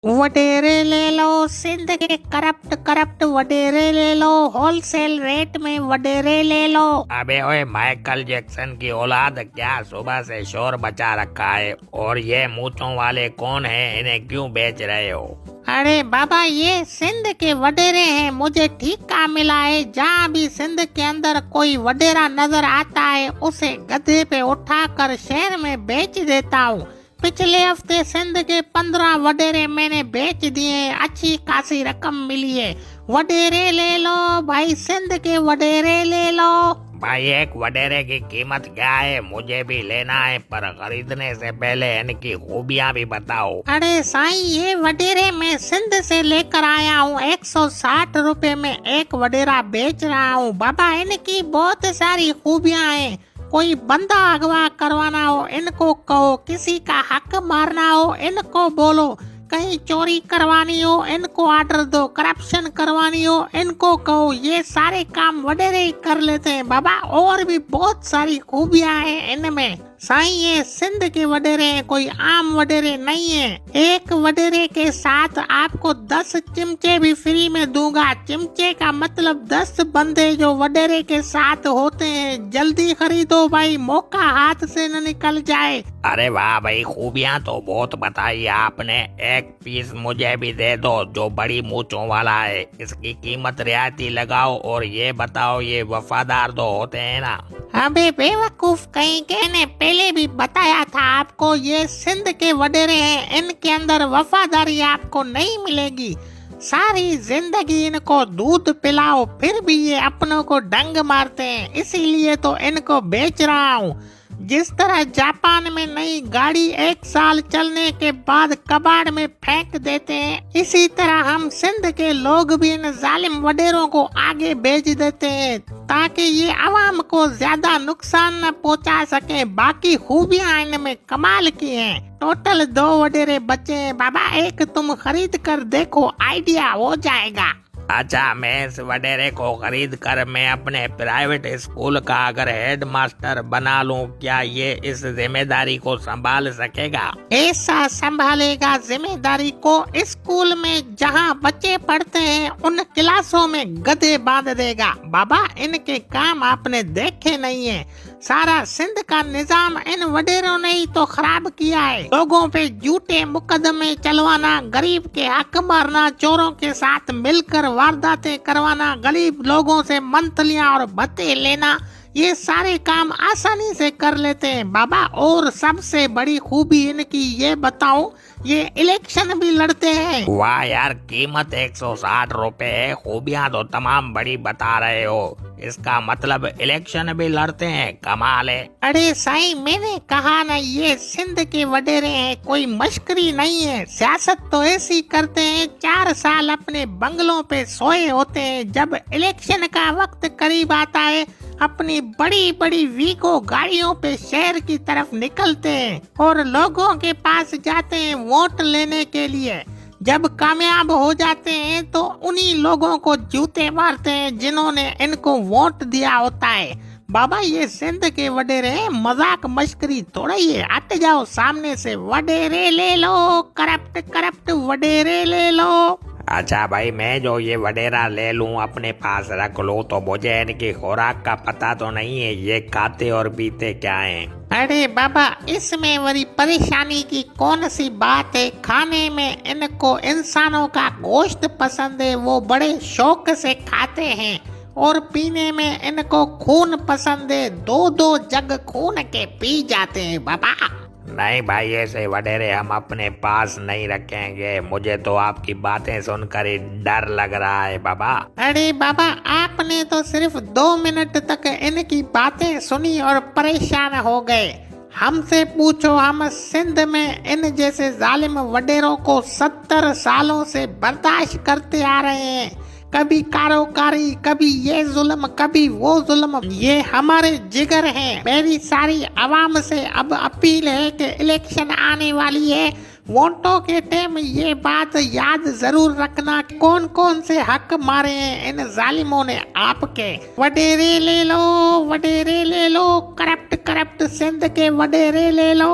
वडेरे ले लो, सिंध के corrupt corrupt वडेरे ले लो, होलसेल रेट में वडेरे ले लो। अबे ओए माइकल जैक्सन की औलाद, क्या सुबह से शोर मचा रखा है? और ये मूंछों वाले कौन है? इन्हें क्यों बेच रहे हो? अरे बाबा, ये सिंध के वडेरे हैं, मुझे ठेका मिला है। जहाँ भी सिंध के अंदर कोई वडेरा नजर आता है उसे गधे पे उठाकर शहर में बेच देता हूँ। पिछले हफ्ते सिंध के 15 वडेरे मैंने बेच दिए, अच्छी खासी रकम मिली है। वडेरे ले लो भाई, सिंध के वडेरे ले लो। भाई एक वडेरे की कीमत क्या है? मुझे भी लेना है, पर खरीदने से पहले इनकी खूबियाँ भी बताओ। अरे साईं, ये वडेरे मैं सिंध से लेकर आया हूँ, 160 रुपए में एक वडेरा बेच रहा हूँ। बाबा, इनकी बहुत सारी खूबियाँ हैं। कोई बंदा अगवा करवाना हो इनको कहो, किसी का हक मारना हो इनको बोलो, कहीं चोरी करवानी हो इनको ऑर्डर दो, करप्शन करवानी हो इनको कहो, ये सारे काम वडेरे ही कर लेते हैं। बाबा, और भी बहुत सारी खूबियाँ हैं इनमें। साईं, ये सिंध के वडेरे हैं, कोई आम वडेरे नहीं है। एक वडेरे के साथ आपको 10 चिमचे भी फ्री में दूंगा। चिमचे का मतलब 10 बंदे जो वडेरे के साथ होते हैं। जल्दी खरीदो भाई, मौका हाथ से न निकल जाए। अरे वाह भाई, खूबियाँ तो बहुत बताई आपने। एक पीस मुझे भी दे दो जो बड़ी मूंछों वाला है। इसकी कीमत रियायती लगाओ और ये बताओ, ये वफादार तो होते हैं ना? अबे बेवकूफ कहीं के, ने पहले भी बताया था आपको, ये सिंध के वडेरे हैं, इनके अंदर वफादारी आपको नहीं मिलेगी। सारी जिंदगी इनको दूध पिलाओ फिर भी ये अपनों को डंग मारते हैं, इसीलिए तो इनको बेच रहा हूँ। जिस तरह जापान में नई गाड़ी 1 साल चलने के बाद कबाड़ में फेंक देते हैं, इसी तरह हम सिंध के लोग भी इन जालिम वडेरों को आगे बेच देते हैं ताकि ये आवाम को ज्यादा नुकसान न पहुंचा सके। बाकी खूबियां इनमें कमाल की हैं। टोटल 2 वडेरे बचे हैं बाबा, एक तुम खरीद कर देखो, आइडिया हो जाएगा। अच्छा, मैं इस वडेरे को खरीद कर मैं अपने प्राइवेट स्कूल का अगर हेड मास्टर बना लूं, क्या ये इस जिम्मेदारी को संभाल सकेगा? ऐसा संभालेगा जिम्मेदारी को। स्कूल में जहां बच्चे पढ़ते हैं उन क्लासों में गधे बांध देगा। बाबा, इनके काम आपने देखे नहीं है। सारा सिंध का निजाम इन वडेरों ने ही तो खराब किया है। लोगों पे झूठे मुकदमे चलवाना, गरीब के हक मारना, चोरों के साथ मिलकर वारदातें करवाना, गरीब लोगों से मंथलियां और भत्ते लेना, ये सारे काम आसानी से कर लेते हैं बाबा। और सबसे बड़ी खूबी इनकी ये बताऊं, ये इलेक्शन भी लड़ते हैं। वाह यार, कीमत 160 रुपए है, खूबियाँ तो तमाम बड़ी बता रहे हो। इसका मतलब इलेक्शन भी लड़ते हैं, कमाल है। अरे साईं, मैंने कहा ना, ये सिंध के वडेरे हैं, कोई मश्करी नहीं है। सियासत तो ऐसी करते हैं, 4 साल अपने बंगलों पे सोए होते हैं, जब इलेक्शन का वक्त करीब आता है अपनी बड़ी बड़ी वीगो गाड़ियों पे शहर की तरफ निकलते हैं और लोगों के पास जाते हैं वोट लेने के लिए। जब कामयाब हो जाते हैं तो उन्हीं लोगों को जूते मारते हैं जिन्होंने इनको वोट दिया होता है। बाबा, ये सिंध के वडेरे हैं, मजाक मश्करी थोड़ा ही है। हट जाओ सामने से, वडेरे ले लो, करप्ट करप्ट वडेरे ले लो। अच्छा भाई, मैं जो ये वडेरा ले लूं अपने पास रख लूं, तो मुझे इनकी खुराक का पता तो नहीं है, ये खाते और पीते क्या हैं? अरे बाबा, इसमें बड़ी परेशानी की कौन सी बात है। खाने में इनको इंसानों का गोश्त पसंद है, वो बड़े शौक से खाते हैं। और पीने में इनको खून पसंद है, 2-2 जग खून के पी जाते हैं बाबा। नहीं भाई, ऐसे वडेरे हम अपने पास नहीं रखेंगे। मुझे तो आपकी बातें सुनकर ही डर लग रहा है बाबा। अरे बाबा, आपने तो सिर्फ 2 मिनट तक इनकी बातें सुनी और परेशान हो गए। हमसे पूछो, हम सिंध में इन जैसे जालिम वडेरों को 70 सालों से बर्दाश्त करते आ रहे हैं। कभी कारोकारी, कभी ये जुल्म, कभी वो जुल्म, ये हमारे जिगर हैं। मेरी सारी आवाम से अब अपील है कि इलेक्शन आने वाली है, वोटों के टाइम ये बात याद जरूर रखना, कौन कौन से हक मारे हैं इन जालिमों ने आपके। वडेरे ले लो, वडेरे ले लो, करप्ट करप्ट सिंध के वडेरे ले लो।